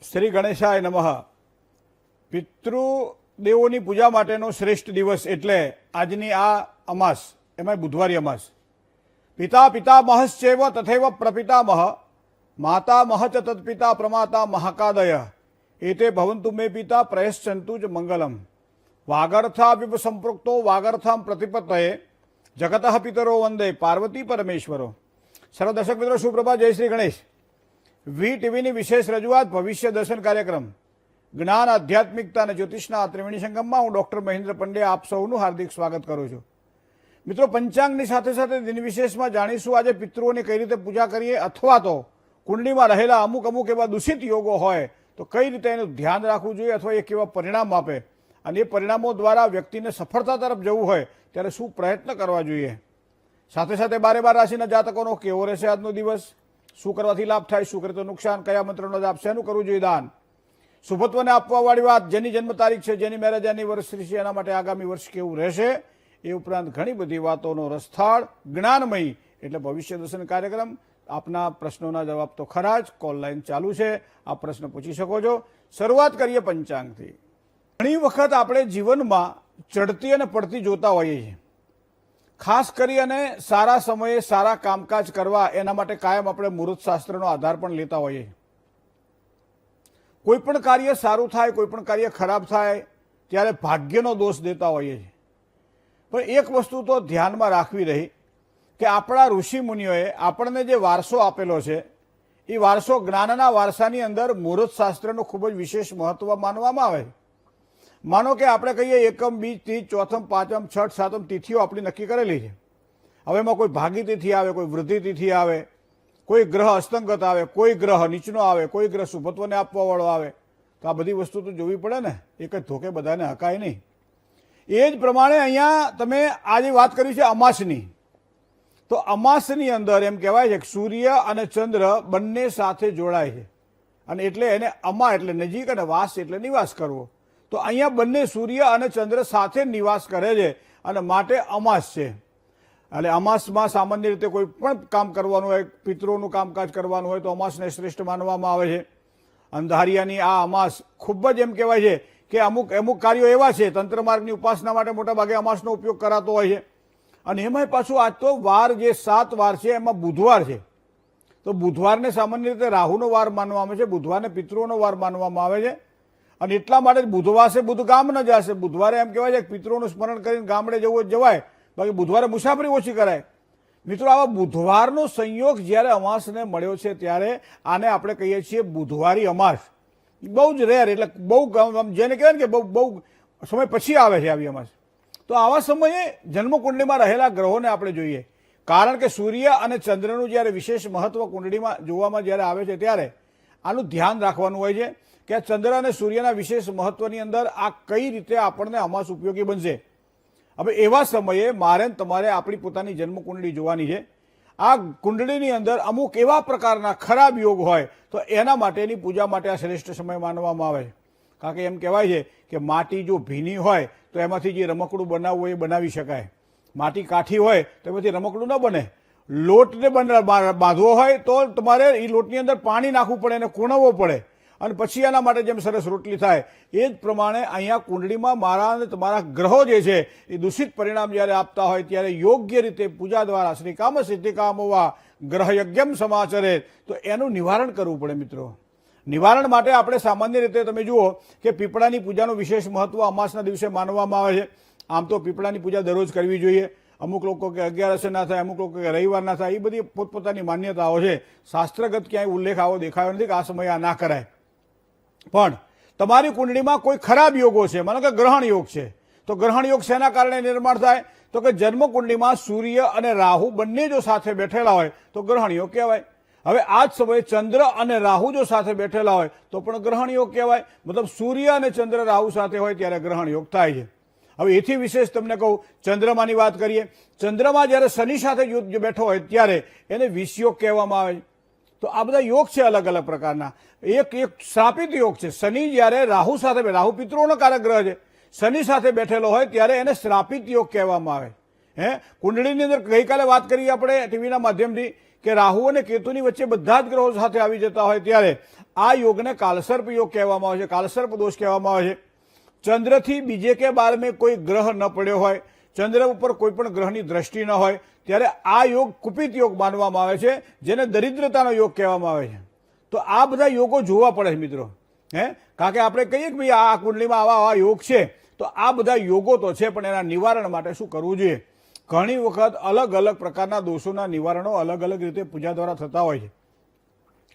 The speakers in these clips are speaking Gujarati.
શ્રી ગણેશાય નમઃ. પિતૃદેવોની પૂજા માટેનો શ્રેષ્ઠ દિવસ એટલે આજની આ અમાસ, એમાં બુધવારી અમાસ. પિતા પિતામહશ્ચેવ તથૈવ પ્રપિતામહ માતામહ ચ તત્પિતા પ્રમાતા મહાકાદય એતે ભવન્તુ મે પિતા પ્રયશ્ચંતુ જ મંગલમ. વાગર્થાપિ સંપૃક્તો વાગર્થામ પ્રતિપત્તયે જગતઃ પિતરો વંદે પાર્વતી પરમેશ્વરો. સર્વ દર્શક મિત્રો સુપ્રભાત, જય શ્રી ગણેશ. વી ટીવીની વિશેષ રજૂઆત ભવિષ્ય દર્શન કાર્યક્રમ જ્ઞાન, આધ્યાત્મિકતા અને જ્યોતિષના ત્રિવેણી સંગમમાં હું ડૉક્ટર મહેન્દ્ર પંડ્યા આપ સૌનું હાર્દિક સ્વાગત કરું છું. મિત્રો, પંચાંગની સાથે સાથે દિન વિશેષમાં જાણીશું આજે પિતૃઓની કઈ રીતે પૂજા કરીએ, અથવા તો કુંડળીમાં રહેલા અમુક એવા દૂષિત યોગો હોય તો કઈ રીતે એનું ધ્યાન રાખવું જોઈએ અથવા એ કેવા પરિણામ આપે, અને એ પરિણામો દ્વારા વ્યક્તિને સફળતા તરફ જવું હોય ત્યારે શું પ્રયત્ન કરવા જોઈએ. સાથે સાથે 12 રાશિના જાતકોનો કેવો રહેશે આજનો દિવસ, શું કરવાથી લાભ થાય, શું કરે તો નુકસાન, કયા મંત્રનો જાપ, શેનું કરવું જોઈએ દાન, શુભત્વને આપવાવાળી વાત, જેની જન્મ તારીખ છે, જેની મેરેજ એનિવર્સરી છે, એના માટે આગામી વર્ષ કેવું રહેશે, એ ઉપરાંત ઘણી બધી વાતોનો રસથાળ જ્ઞાનમય એટલે ભવિષ્ય દર્શન કાર્યક્રમ. આપના પ્રશ્નોના જવાબ તો ખરા જ, કોલ લાઈન ચાલુ છે, આપ પ્રશ્ન પૂછી શકો છો. શરૂઆત કરીએ પંચાંગથી. ઘણી વખત આપણે જીવનમાં ચડતી અને પડતી જોતા હોઈએ છીએ. ખાસ કરી અને સારા સમયે સારા કામકાજ કરવા એના માટે કાયમ આપણે મુહૂર્ત શાસ્ત્રનો આધાર પણ લેતા હોઈએ. કોઈ પણ કાર્ય સારું થાય, કોઈ પણ કાર્ય ખરાબ થાય ત્યારે ભાગ્યનો દોષ દેતા હોઈએ છીએ. પણ એક વસ્તુ તો ધ્યાનમાં રાખવી રહી કે આપણા ઋષિ મુનિઓએ આપણને જે વારસો આપેલો છે એ વારસો, જ્ઞાનના વારસાની અંદર મુહૂર્ત શાસ્ત્રનું ખૂબ જ વિશેષ મહત્વ માનવામાં આવે છે. માનો કે આપણે કહીએ એકમ, બીજ, ત્રીજ, ચોથમ, પાંચમ, છઠ, સાતમ તિથિઓ આપણી નક્કી કરેલી છે. હવે એમાં કોઈ ભાગી તિથિ આવે, કોઈ વૃદ્ધિ તિથિ આવે, કોઈ ગ્રહ અસ્તંગત આવે, કોઈ ગ્રહ નીચનો આવે, કોઈ ગ્રહ શુભત્વને આપવાવાળો આવે, તો આ બધી વસ્તુ તો જોવી પડે ને. એક જ ધોકે બધાને હકાય નહીં. એ જ પ્રમાણે અહીંયા તમે આજે વાત કરી છે અમાસની, તો અમાસની અંદર એમ કહેવાય છે કે સૂર્ય અને ચંદ્ર બંને સાથે જોડાય છે, અને એટલે એને અમા એટલે નજીક અને વાસ એટલે નિવાસ કરવો. તો અહીંયા બંને સૂર્ય અને ચંદ્ર સાથે નિવાસ કરે છે અને માટે અમાસ છે. એટલે અમાસમાં સામાન્ય રીતે કોઈ પણ કામ કરવાનું હોય, પિતૃઓનું કામકાજ કરવાનું હોય તો અમાસને શ્રેષ્ઠ માનવામાં આવે છે. અંધારિયાની આ અમાસ ખૂબ જ એમ કહેવાય છે કે અમુક કાર્યો એવા છે, તંત્ર માર્ગની ઉપાસના માટે મોટાભાગે અમાસનો ઉપયોગ કરાતો હોય છે. અને એમાંય પાછું આજ તો વાર જે 7 વાર છે એમાં બુધવાર છે. તો બુધવારને સામાન્ય રીતે રાહુનો વાર માનવામાં આવે છે, બુધવારને પિતૃઓનો વાર માનવામાં આવે છે. અને એટલા માટે જ બુધવાસે બુધ ગામ ન જશે. બુધવારે એમ કહેવાય છે કે પિતૃઓનું સ્મરણ કરીને ગામડે જવું જવાય, બાકી બુધવારે મુસાફરી ઓછી કરાય. મિત્રો, આવા બુધવારનો સંયોગ જ્યારે અમાસને મળ્યો છે ત્યારે આને આપણે કહીએ છીએ બુધવારી અમાસ. બહુ જ રેર, એટલે બહુ જેને કહેવાય ને કે બહુ સમય પછી આવે છે આવી અમાસ. તો આવા સમયે જન્મકુંડળીમાં રહેલા ગ્રહોને આપણે જોઈએ, કારણ કે સૂર્ય અને ચંદ્રનું જ્યારે વિશેષ મહત્વ કુંડળીમાં જોવામાં જ્યારે આવે છે ત્યારે આનું ધ્યાન રાખવાનું હોય છે કે આ ચંદ્ર અને સૂર્યના વિશેષ મહત્વની અંદર આ કઈ રીતે આપણને અમાસ ઉપયોગી બનશે. હવે એવા સમયે મારે તમારે આપણી પોતાની જન્મકુંડળી જોવાની છે. આ કુંડળીની અંદર અમુક એવા પ્રકારના ખરાબ યોગ હોય તો એના માટેની પૂજા માટે આ શ્રેષ્ઠ સમય માનવામાં આવે છે. કારણ કે એમ કહેવાય છે કે માટી જો ભીની હોય તો એમાંથી જે રમકડું બનાવવું હોય એ બનાવી શકાય. માટી કાઠી હોય તો એમાંથી રમકડું ન બને. લોટને બાંધવો હોય તો તમારે એ લોટની અંદર પાણી નાખવું પડે, એને કૂણવવો પડે, અને પછી એના માટે જેમ સરસ રોટલી થાય એ જ પ્રમાણે અહીંયા કુંડળીમાં મારા અને તમારા ગ્રહો જે છે એ દૂષિત પરિણામ જ્યારે આપતા હોય ત્યારે યોગ્ય રીતે પૂજા દ્વારા શ્રી કામ સિદ્ધિ કામોવા ગ્રહ યજ્ઞમ સમાચરે, તો એનું નિવારણ કરવું પડે. મિત્રો, નિવારણ માટે આપણે સામાન્ય રીતે તમે જુઓ કે પીપળાની પૂજાનું વિશેષ મહત્વ અમાસના દિવસે માનવામાં આવે છે. આમ તો પીપળાની પૂજા દરરોજ કરવી જોઈએ. અમુક લોકો કે 11 ના થાય, અમુક લોકો કે રવિવાર ના થાય, એ બધી પોતપોતાની માન્યતાઓ છે. શાસ્ત્રગત ક્યાંય ઉલ્લેખ આવો દેખાયો નથી કે આ સમયે આ ના કરાય. પણ તમારી કુંડળીમાં કોઈ ખરાબ યોગો છે, માનો કે ગ્રહણ યોગ છે, તો ગ્રહણ યોગ શેના કારણે નિર્માણ થાય તો કે જન્મકુંડળીમાં સૂર્ય અને રાહુ બંને જો સાથે બેઠેલા હોય તો ગ્રહણ યોગ કહેવાય. હવે આ જ સમયે ચંદ્ર અને રાહુ જો સાથે બેઠેલા હોય તો પણ ગ્રહણ યોગ કહેવાય. મતલબ સૂર્ય અને ચંદ્ર રાહુ સાથે હોય ત્યારે ગ્રહણ યોગ થાય છે. હવે એથી વિશેષ તમને કહું, ચંદ્રમાની વાત કરીએ. ચંદ્રમાં જ્યારે શનિ સાથે જો બેઠો હોય ત્યારે એને વિષયોગ કહેવામાં આવે છે. તો આ બધા યોગ છે અલગ અલગ પ્રકારના. એક શ્રાપિત યોગ છે. શનિ જ્યારે રાહુ સાથે, રાહુ પિતૃઓનો કારક ગ્રહ છે, શનિ સાથે બેઠેલો હોય ત્યારે એને શ્રાપિત યોગ કહેવામાં આવે. કુંડળીની અંદર ગઈકાલે વાત કરી આપણે ટીવીના માધ્યમથી કે રાહુ અને કેતુની વચ્ચે બધા જ ગ્રહો સાથે આવી જતા હોય ત્યારે આ યોગને કાલસર્પ યોગ કહેવામાં આવે છે, કાલસર્પ દોષ કહેવામાં આવે છે. ચંદ્રથી બીજે કે બારમે કોઈ ગ્રહ ન પડ્યો હોય, ચંદ્ર ઉપર કોઈ પણ ગ્રહની દ્રષ્ટિ ન હોય ત્યારે આ યોગ કુપિત યોગ માનવામાં આવે છે, જેને દરિદ્રતાનો યોગ કહેવામાં આવે છે. તો આ બધા યોગો જોવા પડે છે મિત્રો. કારણ કે આપણે કહીએ કે ભાઈ આ કુંડલીમાં આવા યોગ છે, તો આ બધા યોગો તો છે, પણ એના નિવારણ માટે શું કરવું જોઈએ? ઘણી વખત અલગ અલગ પ્રકારના દોષોના નિવારણો અલગ અલગ રીતે પૂજા દ્વારા થતા હોય છે.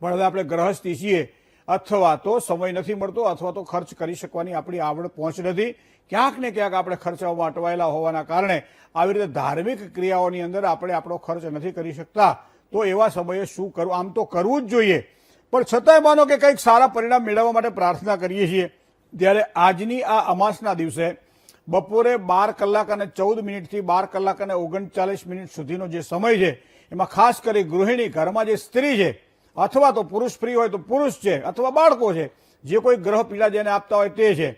પણ હવે આપણે ગ્રહસ્થી છીએ, અથવા તો સમય નથી મળતો, અથવા તો ખર્ચ કરી શકવાની આપણી આવડ પહોંચ નથી. ક્યાંક ને ક્યાંક આપણે ખર્ચવામાં અટવાયેલા હોવાના કારણે આવી રીતે ધાર્મિક ક્રિયાઓની અંદર આપણે આપણો ખર્ચ નથી કરી શકતા. તો એવા સમયે શું કરવું? આમ તો કરવું જ જોઈએ, પણ છતાંય માનો કે કંઈક સારા પરિણામ મેળવવા માટે પ્રાર્થના કરીએ છીએ. ત્યારે આજની આ અમાસના દિવસે બપોરે 12 કલાક અને 14 મિનિટથી 12 કલાક અને 39 મિનિટ સુધીનો જે સમય છે, એમાં ખાસ કરી ગૃહિણી, ઘરમાં જે સ્ત્રી છે, અથવા તો પુરુષ ફ્રી હોય તો પુરુષ છે, અથવા બાળકો છે, જે કોઈ ગ્રહ પીડા જેને આપતા હોય તે છે,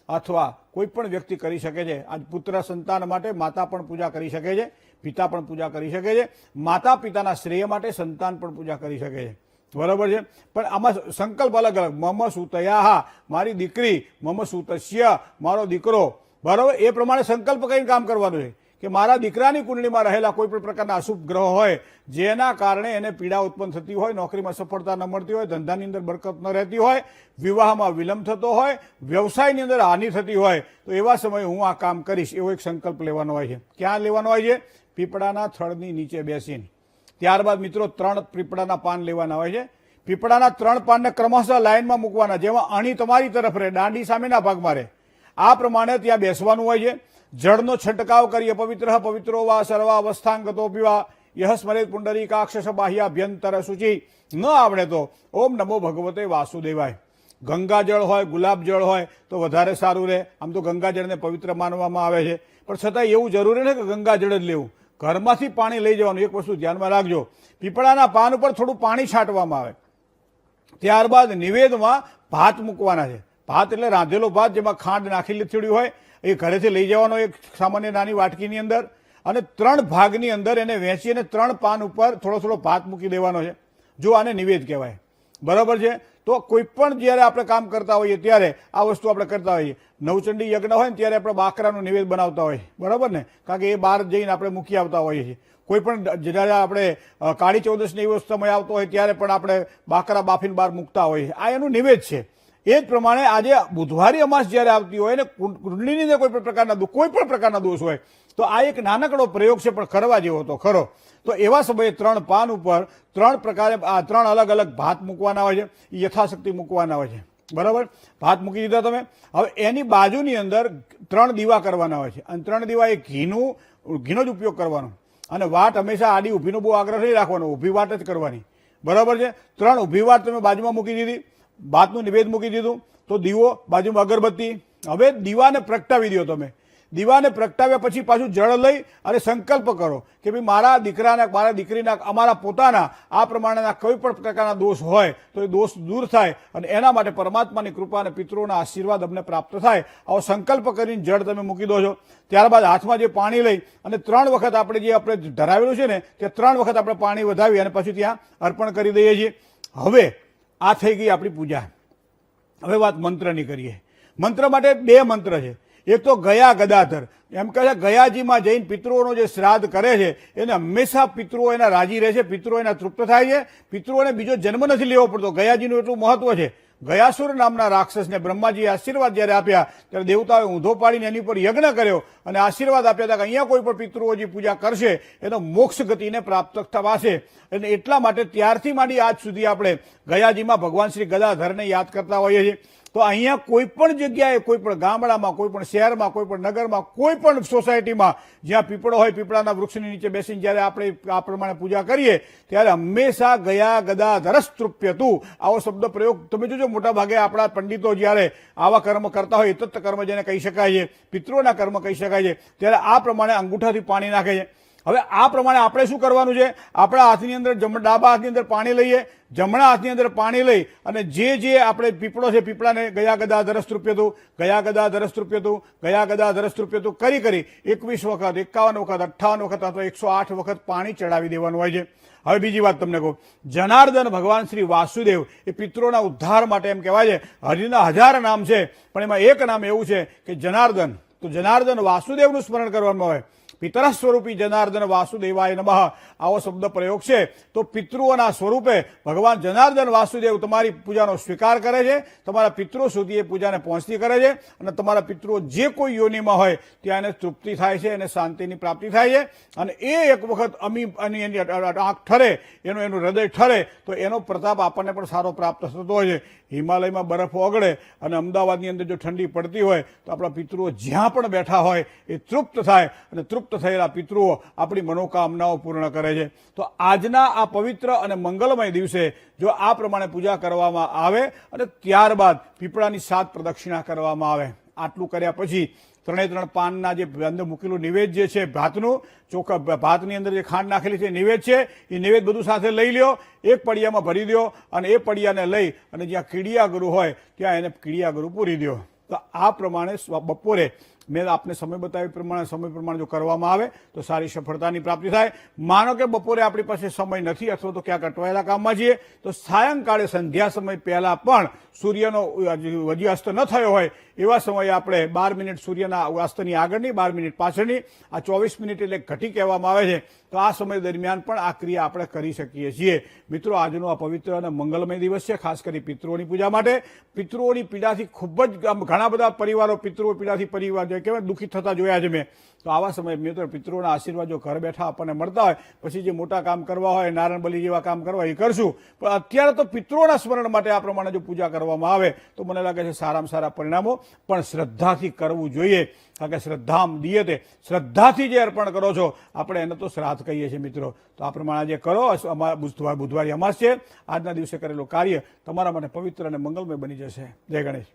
અથવા કોઈ પણ વ્યક્તિ કરી શકે છે. આજ પુત્ર સંતાન માટે માતા પણ પૂજા કરી શકે છે, પિતા પણ પૂજા કરી શકે છે. માતા પિતાના શ્રેય માટે સંતાન પણ પૂજા કરી શકે છે. બરાબર છે. પણ આમાં સંકલ્પ અલગ અલગ. મમ સુતયાહ, મારી દીકરી, મમ સુતસ્ય, મારો દીકરો. બરાબર, એ પ્રમાણે સંકલ્પ કરીને કામ કરવાનું છે કે મારા દીકરાની કુંડળીમાં રહેલા કોઈ પણ પ્રકારના અશુભ ગ્રહો હોય, જેના કારણે એને પીડા ઉત્પન્ન થતી હોય, નોકરીમાં સફળતા ન મળતી હોય, ધંધાની અંદર બરકત ન રહેતી હોય, વિવાહમાં વિલંબ થતો હોય, વ્યવસાયની અંદર હાનિ થતી હોય, તો એવા સમયે હું આ કામ કરીશ એવો એક સંકલ્પ લેવાનો હોય છે. ક્યાં લેવાનો હોય છે? પીપળાના થડની નીચે બેસીને. ત્યારબાદ મિત્રો 3 પીપળાના પાન લેવાના હોય છે. પીપળાના 3 પાનને ક્રમશઃ લાઇનમાં મૂકવાના, જેમાં અણી તમારી તરફ રહે, દાંડી સામેના ભાગમાં રહે. આ પ્રમાણે ત્યાં બેસવાનું હોય છે. જળનો છંટકાવ કરીએ. પવિત્ર પવિત્રો વા સર્વા અવસ્થાંગતો પીવા યહ સ્મરેત પુંડરીકાક્ષ બાહ્યાભ્યંતર શુચિ. ન આવડે તો ઓમ નમો ભગવતે વાસુદેવાય. ગંગાજળ હોય, ગુલાબ જળ હોય તો વધારે સારું રહે. આમ તો ગંગાજળને પવિત્ર માનવામાં આવે છે, પણ છતાં એવું જરૂરી નથી કે ગંગાજળ જ લેવું. ઘરમાંથી પાણી લઈ જવાનું. એક વસ્તુ ધ્યાનમાં રાખજો, પીપળાના પાન ઉપર થોડું પાણી છાંટવામાં આવે. ત્યારબાદ નિવેદમાં ભાત મૂકવાના છે. ભાત એટલે રાંધેલો ભાત, જેમાં ખાંડ નાખેલી થોડી હોય, એ ઘરેથી લઈ જવાનો એક સામાન્ય નાની વાટકીની અંદર, અને 3 ભાગની અંદર એને વહેંચી અને 3 પાન ઉપર થોડો થોડો ભાત મૂકી દેવાનો છે. જો આને નિવેદ કહેવાય. બરાબર છે. તો કોઈ પણ જ્યારે આપણે કામ કરતા હોઈએ ત્યારે આ વસ્તુ આપણે કરતા હોઈએ. નવચંડી યજ્ઞ હોય ને ત્યારે આપણે બાકરાનું નિવેદ બનાવતા હોઈએ. બરાબર ને? કારણ કે એ બહાર જઈને આપણે મૂકી આવતા હોઈએ છીએ. કોઈ પણ જ્યારે આપણે કાળી ચૌદસની એવો સમય આવતો હોય ત્યારે પણ આપણે બાકરા બાફીને બહાર મૂકતા હોઈએ. આ એનું નિવેદ છે. એ જ પ્રમાણે આજે બુધવારી અમાસ જ્યારે આવતી હોય ને કુંડળીની અંદર કોઈ પણ પ્રકારના દોષ હોય, તો આ એક નાનકડો પ્રયોગ છે, પણ કરવા જેવો તો ખરો. તો એવા સમયે 3 પાન ઉપર 3 પ્રકારે આ 3 અલગ અલગ ભાત મૂકવાના હોય છે. યથાશક્તિ મૂકવાના હોય છે. બરાબર, ભાત મૂકી દીધા તમે. હવે એની બાજુની અંદર 3 દીવા કરવાના હોય છે, અને 3 દીવા એ ઘીનો જ ઉપયોગ કરવાનો. અને વાટ હંમેશા આડી ઊભીનો બહુ આગ્રહ નહીં રાખવાનો, ઊભી વાટ જ કરવાની. બરાબર છે. 3 ઊભી વાટ તમે બાજુમાં મૂકી દીધી, ભાતનું નિવેદ મૂકી દીધું, તો દીવો, બાજુમાં અગરબત્તી. હવે દીવાને પ્રગટાવી દો તમે. દીવાને પ્રગટાવ્યા પછી પાછું જળ લઈ અને સંકલ્પ કરો કે ભાઈ મારા દીકરાના, મારા દીકરીના, અમારા પોતાના આ પ્રમાણેના કોઈ પણ પ્રકારના દોષ હોય તો એ દોષ દૂર થાય, અને એના માટે પરમાત્માની કૃપા અને પિતૃઓના આશીર્વાદ અમને પ્રાપ્ત થાય. આવો સંકલ્પ કરીને જળ તમે મૂકી દો છો. ત્યારબાદ હાથમાં જે પાણી લઈ અને 3 વખત આપણે ધરાવેલું છે ને, તે 3 વખત આપણે પાણી વધાવી અને પછી ત્યાં અર્પણ કરી દઈએ છીએ. હવે આ થઈ ગઈ આપણી પૂજા. હવે વાત મંત્રની કરીએ. મંત્ર માટે 2 મંત્ર છે. એક તો ગયા ગદાધર, એમ કહે છે ગયાજીમાં જઈને પિતૃઓનો જે શ્રાદ્ધ કરે છે એને હંમેશા પિતૃઓ એના રાજી રહે છે, પિતૃઓ એના તૃપ્ત થાય છે, પિતૃઓને બીજો જન્મ નથી લેવો પડતો. ગયાજીનું એટલું મહત્વ છે. ગયાસુર નામના રાક્ષસને બ્રહ્માજીએ આશીર્વાદ જ્યારે આપ્યા ત્યારે દેવતાઓએ ઊંધો પાડીને એની પર યજ્ઞ કર્યો અને આશીર્વાદ આપ્યા હતા કે અહીંયા કોઈ પણ પિતૃઓજી પૂજા કરશે એનો મોક્ષ ગતિને પ્રાપ્ત થવાશે. અને એટલા માટે ત્યારથી માંડી આજ સુધી આપણે ગયાજીમાં ભગવાન શ્રી ગદાધરને યાદ કરતા હોઈએ છીએ. તો અહીંયા કોઈ પણ જગ્યાએ, કોઈ પણ ગામડામાં, કોઈ પણ શહેરમાં, કોઈ પણ નગરમાં, કોઈ પણ સોસાયટીમાં જ્યાં પીપળો હોય, પીપળાના વૃક્ષની નીચે બેસીને જ્યારે આપણે આ પ્રમાણે પૂજા કરીએ ત્યારે હંમેશા ગયા ગદાધરસ્તૃપ્યતું આવો શબ્દ પ્રયોગ તમે જોજો. મોટા ભાગે આપણા પંડિતો જ્યારે આવા કર્મ કરતા હોય, તત્ત કર્મ જેને કહી શકાય છે, પિતૃઓના કર્મ કહી શકાય છે, ત્યારે આ પ્રમાણે અંગૂઠાથી પાણી નાખે છે. હવે આ પ્રમાણે આપણે શું કરવાનું છે, આપણા હાથની અંદર ડાબા હાથની અંદર પાણી લઈએ, જમણા હાથની અંદર પાણી લઈ અને જે આપણે પીપળો છે પીપળાને ગયા ગદા ધરસ્તૃપ્યતું, ગયા ગદા ધરસ્તૃપ્યતું, ગયા ગદા ધરસ્તૃપ્યતું કરી 21 વખત, 51 વખત, 58 વખત અથવા 108 વખત પાણી ચડાવી દેવાનું હોય છે. હવે બીજી વાત તમને કહું, જનાર્દન ભગવાન શ્રી વાસુદેવ એ પિતૃઓના ઉદ્ધાર માટે એમ કહેવાય છે, હરિના 1000 નામ છે પણ એમાં એક નામ એવું છે કે જનાર્દન. તો જનાર્દન વાસુદેવનું સ્મરણ કરવામાં આવે. પિતર સ્વરૂપી જનાર્દન વાસુદેવાય નમઃ આવો શબ્દ પ્રયોગ છે. તો પિતૃઓના સ્વરૂપે ભગવાન જનાર્દન વાસુદેવ તમારી પૂજાનો સ્વીકાર કરે છે, તમારા પિતૃ સુધી એ પૂજાને પહોંચતી કરે છે અને તમારા પિતૃઓ જે કોઈ યોનિમાં હોય ત્યાં એને તૃપ્તિ થાય છે, એને શાંતિની પ્રાપ્તિ થાય છે. અને એ એક વખત એની આંખ ઠરે, એનું હૃદય ઠરે તો એનો પ્રતાપ આપણને પણ સારો પ્રાપ્ત થતો હોય છે. હિમાલયમાં બરફ ઓગળે અને અમદાવાદની અંદર જો ઠંડી પડતી હોય તો આપણા પિતૃઓ જ્યાં પણ બેઠા હોય એ તૃપ્ત થાય અને તૃપ્ત થયેલા પિતૃઓ આપણી મનોકામનાઓ પૂર્ણ કરે છે. તો આજના આ પવિત્ર અને મંગલમય દિવસે જો આ પ્રમાણે પૂજા કરવામાં આવે અને ત્યારબાદ પીપળાની 7 પ્રદક્ષિણા કરવામાં આવે, આટલું કર્યા પછી 3 પાનના જે અંદર મૂકેલું નિવેદ જે છે ભાતનું, ચોખા ભાતની અંદર જે ખાંડ નાખેલી છે નિવેદ છે, એ નિવેદ બધું સાથે લઈ લ્યો, એક પડિયામાં ભરી દો અને એ પડિયાને લઈ અને જ્યાં કીડિયાગુરુ હોય ત્યાં એને કીડિયાગુરુ પૂરી દો. તો આ પ્રમાણે બપોરે મેં આપને સમય બતાવ્યો સમય પ્રમાણે જો કરવામાં આવે તો સારી સફળતાની પ્રાપ્તિ થાય. માનો કે બપોરે આપણી પાસે સમય નથી અથવા તો ક્યાંક અટવાયેલા કામમાં છીએ તો સાયંકાળે સંધ્યા સમય પહેલા પણ સૂર્યનો હજી અસ્ત ન થયો હોય એવા સમયે આપણે 12 મિનિટ સૂર્યના અસ્તની આગળની, 12 મિનિટ પાછળની, આ 24 મિનિટ એટલે ઘટી કહેવામાં આવે છે. તો આ સમય દરમિયાન પણ આ ક્રિયા આપણે કરી શકીએ છીએ. મિત્રો, આજનો આ પવિત્ર અને મંગલમય દિવસ છે, ખાસ કરી પિતૃઓની પૂજા માટે. પિતૃઓની પીડાથી ખૂબ જ ઘણા બધા પરિવારો પિતૃઓ પીડાથી પરિવાર કેવાય દુઃખી થતા જોયા છે મેં. તો આવા સમયે મિત્રો પિતૃઓના આશીર્વાદ જો ઘર બેઠા આપણને મળતા હોય, પછી જે મોટા કામ કરવા હોય, નારાયણ બલિ જેવા કામ કરવા એ કરશું, પણ અત્યારે તો પિતૃઓના સ્મરણ માટે આ પ્રમાણે જો પૂજા કરવામાં આવે તો મને લાગે છે સારામાં સારા પરિણામો. પણ શ્રદ્ધાથી કરવું જોઈએ, કારણ કે શ્રદ્ધામ દીયતે, શ્રદ્ધાથી જે અર્પણ કરો છો આપણે એને તો શ્રાદ્ધ કહીએ છીએ મિત્રો. તો આ પ્રમાણે જે કરો, બુધવારી અમાસ છે, આજના દિવસે કરેલું કાર્ય તમારા માટે પવિત્ર અને મંગલમય બની જશે. જય ગણેશ.